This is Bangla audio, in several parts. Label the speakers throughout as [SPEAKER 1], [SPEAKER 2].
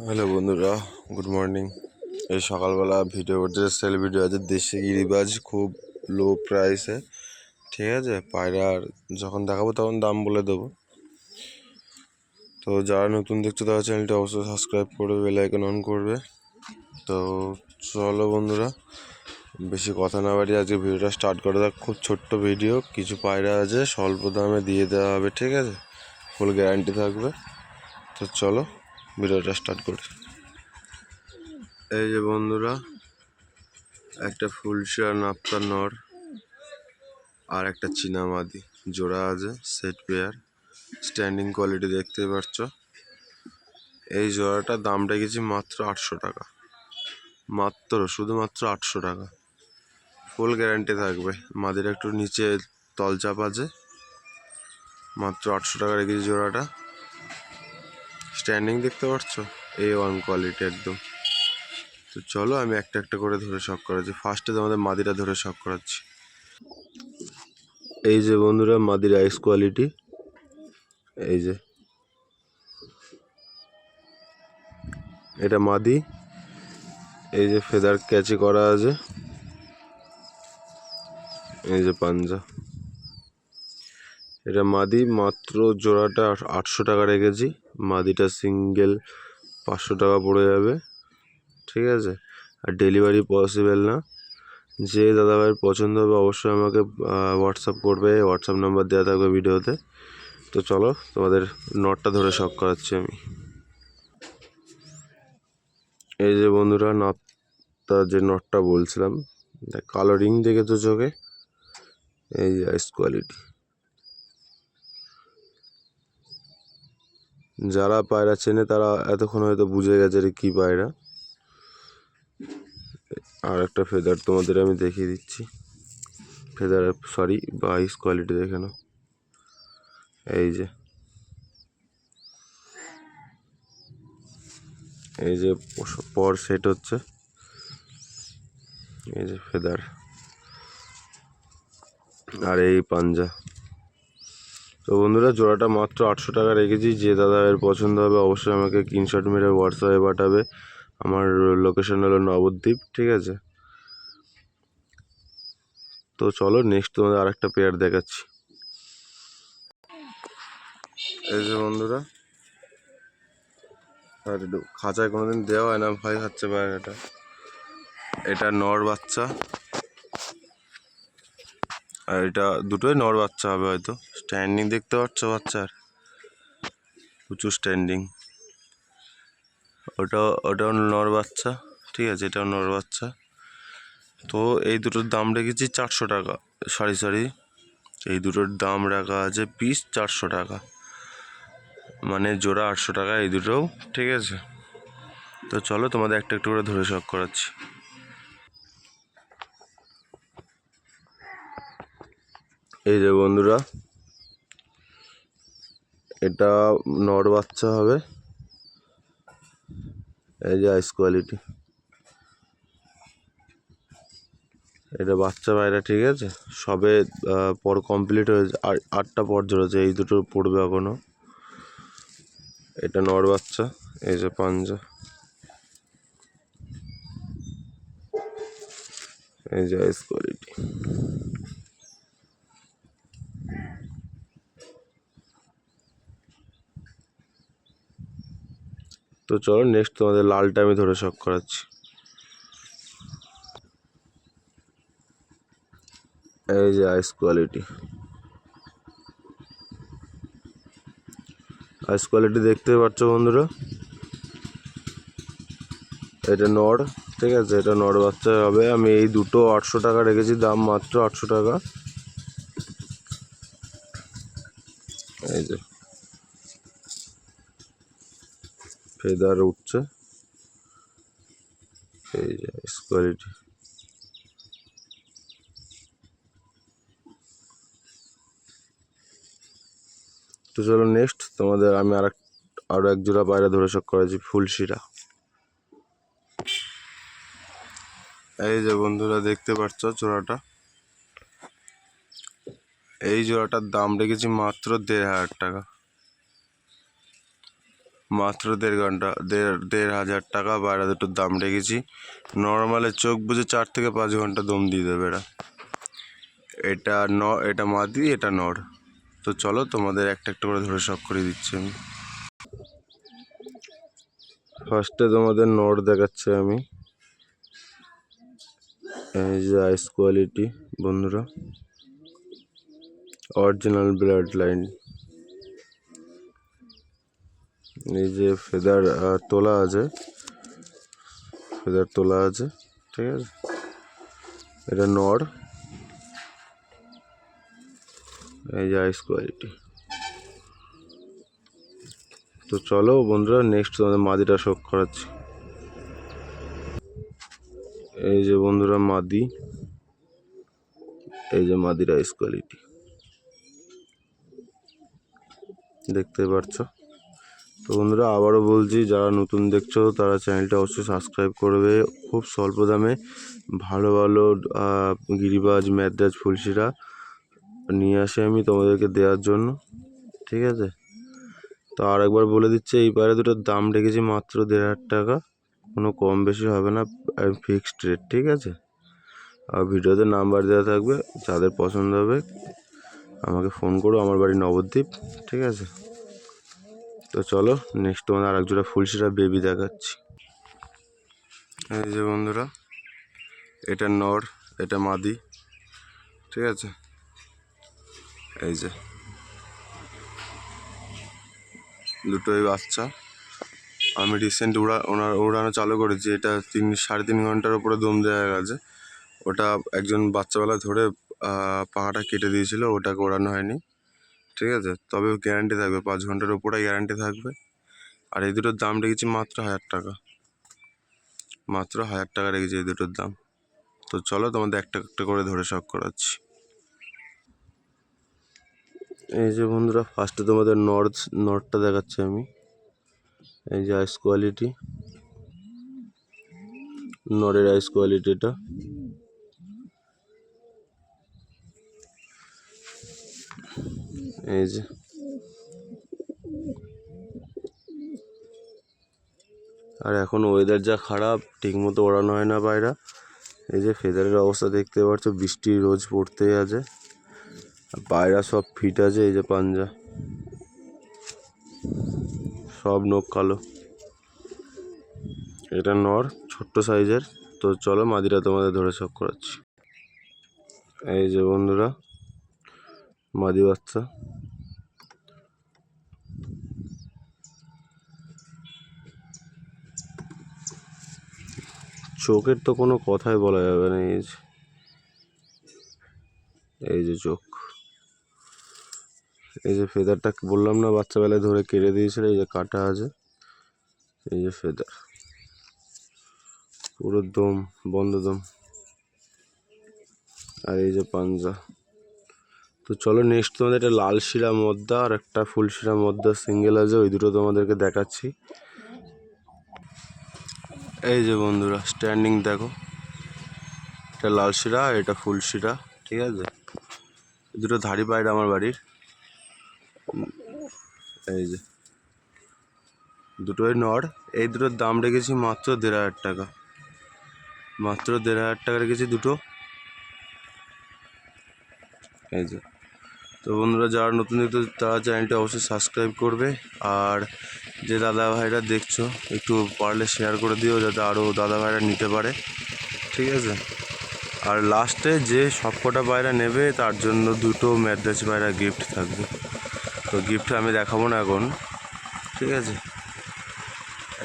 [SPEAKER 1] হ্যালো বন্ধুরা, গুড মর্নিং। এই সকালবেলা ভিডিও করতে সেল ভিডিও আছে। দেশি গিরিবাজ খুব লো প্রাইসে, ঠিক আছে। পায়রার যখন দেখাবো তখন দাম বলে দেবো। তো যারা নতুন দেখছো তারা চ্যানেলটা অবশ্যই সাবস্ক্রাইব করবে, বেল আইকন অন করবে। তো চলো বন্ধুরা, বেশি কথা না বাড়িয়ে আজকে ভিডিওটা স্টার্ট করে দেখ। খুব ছোট্ট ভিডিও, কিছু পায়রা আছে স্বল্প দামে দিয়ে দেওয়া হবে, ঠিক আছে। ফুল গ্যারান্টি থাকবে। তো চলো ভিডিওটা স্টার্ট করি। এই যে বন্ধুরা, একটা ফুলশিয়া নাপ্তা নর আর একটা চীনামাদি জোড়া আছে, সেট পেয়ার, স্ট্যান্ডিং কোয়ালিটি দেখতে পাচ্ছ। এই জোড়াটার দাম রেখেছি মাত্র 800 টাকা, শুধুমাত্র 800 টাকা। ফুল গ্যারান্টি থাকবে। মাদির একটু নিচে তলচাপ আছে, মাত্র 800 টাকা রেখেছি জোড়াটা। স্ট্যান্ডিং দেখতে পাচ্ছ, A1 কোয়ালিটি একদম। তো চলো আমি একটা একটা করে ধরে শখ করাচ্ছি। ফার্স্টে তোমাদের মাদিটা ধরে শখ করাচ্ছি। এই যে বন্ধুরা, মাদির আইস কোয়ালিটি, এই যে এটা মাদি। এই যে ফেদার ক্যাচি করা আছে, এই যে পাঞ্জা। এটা মাদি, মাত্র জোড়াটা 800 টাকা রেখেছি। মাদিটা সিঙ্গেল 500 টাকা পড়ে যাবে, ঠিক আছে। আর ডেলিভারি পসিবল না। যে দাদাভাইয়ের পছন্দ হবে অবশ্যই আমাকে হোয়াটসঅ্যাপ করবে, হোয়াটসঅ্যাপ নাম্বার দেওয়া থাকবে ভিডিওতে। তো চলো তোমাদের নটটা ধরে শখ করাচ্ছি আমি। এই যে বন্ধুরা, নটটা যে নটটা বলছিলাম, কালো রিং দেখেছো চোখে, এই যে আইস কোয়ালিটি। যারা পায়রা চেনে তারা এতক্ষণ হয়তো বুঝে গেছে রে কী পায়রা। আর একটা ফেদার তোমাদের আমি দেখিয়ে দিচ্ছি। ফেদার বা আইস কোয়ালিটি দেখে নাও। এই যে পর সেট হচ্ছে, এই যে ফেদার আর এই পাঞ্জা। তো বন্ধুরা, জোড়াটা মাত্র 800 টাকা রেখেছি। যে দাদা এর পছন্দ হবে অবশ্যই আমাকে স্ক্রিনশট মেরে হোয়াটসঅ্যাপে পাঠাবে। আমার লোকেশন হলো নবদ্বীপ, ঠিক আছে। তো চলো নেক্সট তোমাদের আরেকটা পেয়ার দেখাচ্ছি। এই যে বন্ধুরা, আর একটু খাঁচায় কোনোদিন দেওয়া হয় না, ভয় খাচ্ছে পায়রাটা। এটা নর বাচ্চা, আর এটা দুটোই নর বাচ্চা হবে হয়তো। স্ট্যান্ডিং দেখতে পাচ্ছ বাচ্চার, প্রচুর স্ট্যান্ডিং। ওটাও নর বাচ্চা, ঠিক আছে। এটাও নর বাচ্চা। তো এই দুটোর দাম রেখেছি 400 টাকা। সরি, এই দুটোর দাম রাখা আছে পিস 400 টাকা, মানে জোড়া 800 টাকা এই দুটোও, ঠিক আছে। তো চলো তোমাদের একটা একটু করে ধরে শখ করাচ্ছি। এই যে বন্ধুরা, এটা নর বাচ্চা হবে, এই যে আইস কোয়ালিটি। এটা বাচ্চা পায়রা, ঠিক আছে। সবে পর কমপ্লিট হয়েছে, আর 8টা পর জড়েছে, এই দুটো পড়বে এখনো। এটা নর বাচ্চা, এই যে পাঞ্জা, এই যে আইস কোয়ালিটি। তো চলো নেক্সট তোমাদের লালটা আমি ধরে শখ করাচ্ছি। এই যে আইস কোয়ালিটি। আইস কোয়ালিটি দেখতে পাচ্ছ বন্ধুরা, এটা নর, ঠিক আছে। এটা নর বাচ্চা হবে। আমি এই দুটো 800 টাকা রেখেছি, দাম মাত্র 800 টাকা। এই যে ফেদার উঠছে, এই যে আইস কোয়ালিটি। তো চলো নেক্সট তোমাদের আমি আরো এক জোড়া পায়রা ধরে শখ করেছি, ফুলশিরা। এই যে বন্ধুরা দেখতে পাচ্ছ জোড়াটা, এই জোড়াটার দাম রেখেছি মাত্র 1500 টাকা, মাত্র 1.5 ঘন্টা, 1.5 টাকা পায়রা দুটোর দাম রেখেছি। নর্মালে চোখ বুঝে 4 থেকে 5 ঘন্টা দম দিয়ে দেবে এরা। এটা মাদি, এটা নর। তো চলো তোমাদের একটা একটা করে ধরে শখ করে দিচ্ছি আমি। ফার্স্টে তোমাদের নর দেখাচ্ছি আমি। এই যে আইস কোয়ালিটি বন্ধুরা, অরিজিনাল ব্লাড লাইন। এই যে ফেদার তোলা আছে, ঠিক আছে। এটা নর, এই যে আইস কোয়ালিটি। তো চলো বন্ধুরা, নেক্সট তোমাদের মাদিটা শখ করাচ্ছি। এই যে বন্ধুরা মাদি, এই যে মাদির আইস কোয়ালিটি দেখতে পাচ্ছ। তো বন্ধুরা আবারও বলছি, যারা নতুন দেখছো তারা চ্যানেলটা অবশ্যই সাবস্ক্রাইব করবে। খুব স্বল্প দামে ভালো ভালো গিরিবাজ, ম্যাদ্রাজ, ফুলশিরা নিয়ে আসে আমি তোমাদেরকে দেওয়ার জন্য, ঠিক আছে। তো আর একবার বলে দিচ্ছি, এই পায়রা দুটোর দাম রেখেছি মাত্র 1.5 টাকা, কোনো কম বেশি হবে না, ফিক্সড রেট, ঠিক আছে। আর ভিডিওতে নাম্বার দেওয়া থাকবে, যাদের পছন্দ হবে আমাকে ফোন করো। আমার বাড়ি নবদ্বীপ, ঠিক আছে। তো চলো নেক্সট তোমাদের আর এক জোড়া ফুলশিরা বেবি দেখাচ্ছি। এই যে বন্ধুরা, এটা নর, এটা মাদি, ঠিক আছে। এই যে দুটোই বাচ্চা। আমি রিসেন্ট উড়ানো চালু করেছি। এটা 3.5 ঘন্টার উপরে দম দেওয়া গেছে। ওটা একজন বাচ্চাবেলা ধরে পাখাটা কেটে দিয়েছিল, ওটাকে ওড়ানো হয়নি, ঠিক আছে। তবে গ্যারান্টি থাকবে, 5 ঘন্টার উপরে গ্যারান্টি থাকবে। আর এই দুটোর দাম রেখেছি মাত্র 1000 টাকা, মাত্র 1000 টাকা রেখেছি এই দুটোর দাম। তো চলো তোমাদের একটা একটা করে ধরে শখ করাচ্ছি। এই যে বন্ধুরা, ফার্স্টে তোমাদের নরটা দেখাচ্ছি আমি। এই যে আইস কোয়ালিটি, নরের আইস কোয়ালিটিটা। এই যে আর এখন ওয়েদার যা খারাপ, ঠিক মতো ওড়ানো হয় না পায়রা। এই যে ফেদারের অবস্থা দেখতে পাচ্ছ, বৃষ্টি রোজ পড়তেই আছে। পায়রা সব ফিট আছে, এই যে পাঞ্জা, সব নখ কালো। এটা নর, ছোট্ট সাইজের। তো চলো মাদিরা তোমাদের ধরে শখ করাচ্ছি। এই যে বন্ধুরা মাদি বাচ্চা, চোখের তো কোনো কথাই বলা যাবে না। এই যে চোখ, এই যে ফেদারটা বললাম না বাচ্চাবেলায় ধরে কেটে দিয়েছিল, এই যে কাটা আছে। এই যে ফেদার, পুরো দম বন্ধ দম। আর এই যে পাঞ্জা। তো চলো নেক্সট তোমাদের একটা লাল শিরা মদ্দা আর একটা ফুল শিরা মদ্দা সিঙ্গেল আছে, ওই দুটো তোমাদেরকে দেখাচ্ছি। এই যে বন্ধুরা স্ট্যান্ডিং দেখো, এটা লাল শিরা আর এটা ফুল শিরা, ঠিক আছে। দুটো ধাড়ি পায়রা আমার বাড়ির। এই যে দুটোই নর। এই দুটোর দাম রেখেছি মাত্র 1.5 টাকা, মাত্র 1.5 টাকা রেখেছি দুটো। এই যে। তো বন্ধুরা যারা নতুন দেখতো তারা চ্যানেলটা অবশ্যই সাবস্ক্রাইব করবে। আর যে দাদা ভাইরা দেখছো একটু পারলে শেয়ার করে দিও, যাতে আরও দাদা ভাইরা নিতে পারে, ঠিক আছে। আর লাস্টে যে সবকটা পায়রা নেবে তার জন্য দুটো ম্যাদ্রাজ পায়রা গিফট থাকবে। তো গিফট আমি দেখাবো না এখন, ঠিক আছে।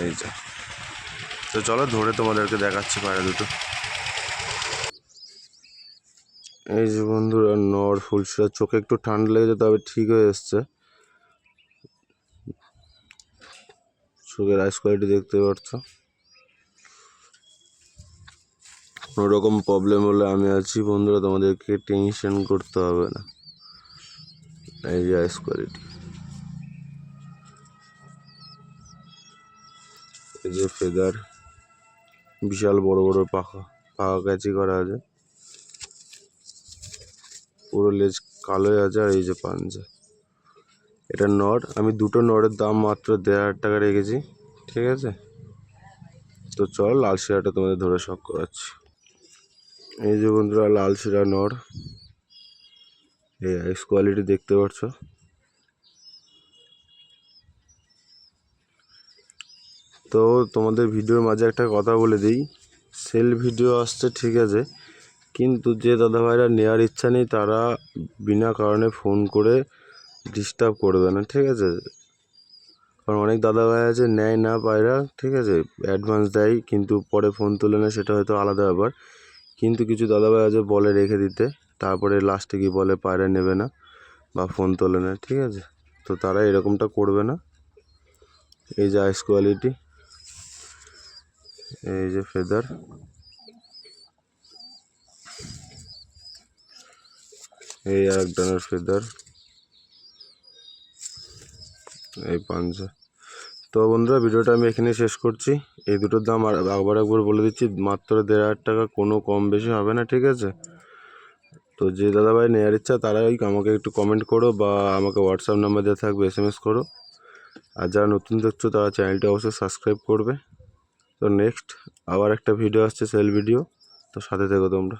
[SPEAKER 1] এই যে। তো চলো ধরে তোমাদেরকে দেখাচ্ছি পায়রা দুটো। এই যে বন্ধুরা নর ফুলশিরা, চোখে একটু ঠান্ডা লেগেছে তবে ঠিক হয়ে এসছে। চোখের আইস কোয়ালিটি দেখতে পাচ্ছ। কোনো রকম প্রবলেম হলে আমি আছি বন্ধুরা, তোমাদেরকে টেনশন করতে হবে না। এই যে আইস কোয়ালিটি, এই যে ফেদার, বিশাল বড় বড় পাখা ক্যাচি করা আছে, পুরো লেজ কালোই আছে। আর এই যে পাঞ্জা, এটা নর, আমি দুটো নরের দাম মাত্র 1,500 টাকা রেখেছি, ঠিক আছে। তো চল লাল শিরাটা তোমাদের ধরে শখ করাচ্ছি। এই যে বন্ধুরা লাল শিরা নর, এই আইস কোয়ালিটি দেখতে পাচ্ছ। তো তোমাদের ভিডিওর মাঝে একটা কথা বলে দিই, সেল ভিডিও আসছে ঠিক আছে, কিন্তু যে দাদাভাইরা নেওয়ার ইচ্ছা নেই তারা বিনা কারণে ফোন করে ডিস্টার্ব করবে না, ঠিক আছে। কারণ অনেক দাদাভাই আছে নেয় না পায়রা, ঠিক আছে, অ্যাডভান্স দেয় কিন্তু পরে ফোন তোলে না, সেটা হয়তো আলাদা ব্যাপার। কিন্তু কিছু দাদাভাই আছে বলে রেখে দিতে, তারপরে লাস্টে গিয়ে বলে পায়রা নেবে না বা ফোন তোলে না, ঠিক আছে। তো তারা এরকমটা করবে না। এই যে আইস কোয়ালিটি, এই যে ফেদার, এই আর এক ডানার ফেদার, এই পাঞ্জা। তো বন্ধুরা ভিডিওটা আমি এখানে শেষ করছি। এই দুটোর দাম আর একবার বলে দিচ্ছি, মাত্র 1,500 টাকা, কোনো কম বেশি হবে না, ঠিক আছে। তো যে দাদাভাই নেওয়ার ইচ্ছা তারাই আমাকে একটু কমেন্ট করো বা আমাকে হোয়াটসঅ্যাপ নাম্বার দেওয়া থাকবে, SMS করো। আর যারা নতুন দেখছো তারা চ্যানেলটা অবশ্যই সাবস্ক্রাইব করবে। তো নেক্সট আবার একটা ভিডিও আসছে, সেল ভিডিও, তো সাথে থেকো তোমরা।